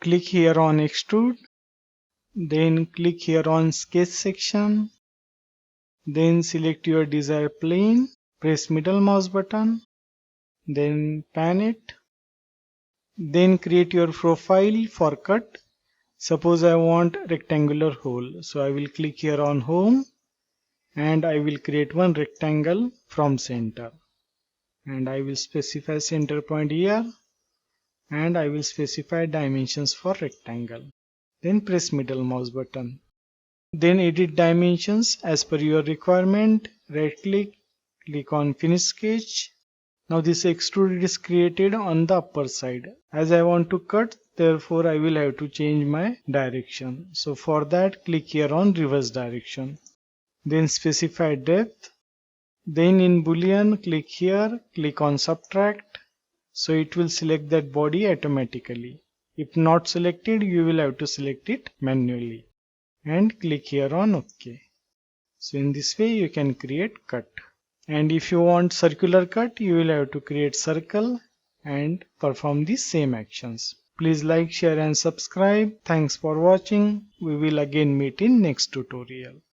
Click here on extrude, then click here on sketch section, then select your desired plane, press middle mouse button, then pan it, then create your profile for cut. Suppose I want rectangular hole, so I will click here on home and I will create one rectangle from center, and I will specify center point here and I will specify dimensions for rectangle. Then press middle mouse button. Then edit dimensions as per your requirement. Right click, click on finish sketch. Now this extrude is created on the upper side. As I want to cut, therefore I will have to change my direction. So for that, click here on reverse direction. Then specify depth. Then in boolean, click here, click on subtract. So it will select that body automatically. If not selected, you will have to select it manually. And click here on OK. So in this way you can create cut. And if you want circular cut, you will have to create circle and perform the same actions. Please like, share and subscribe. Thanks for watching. We will again meet in next tutorial.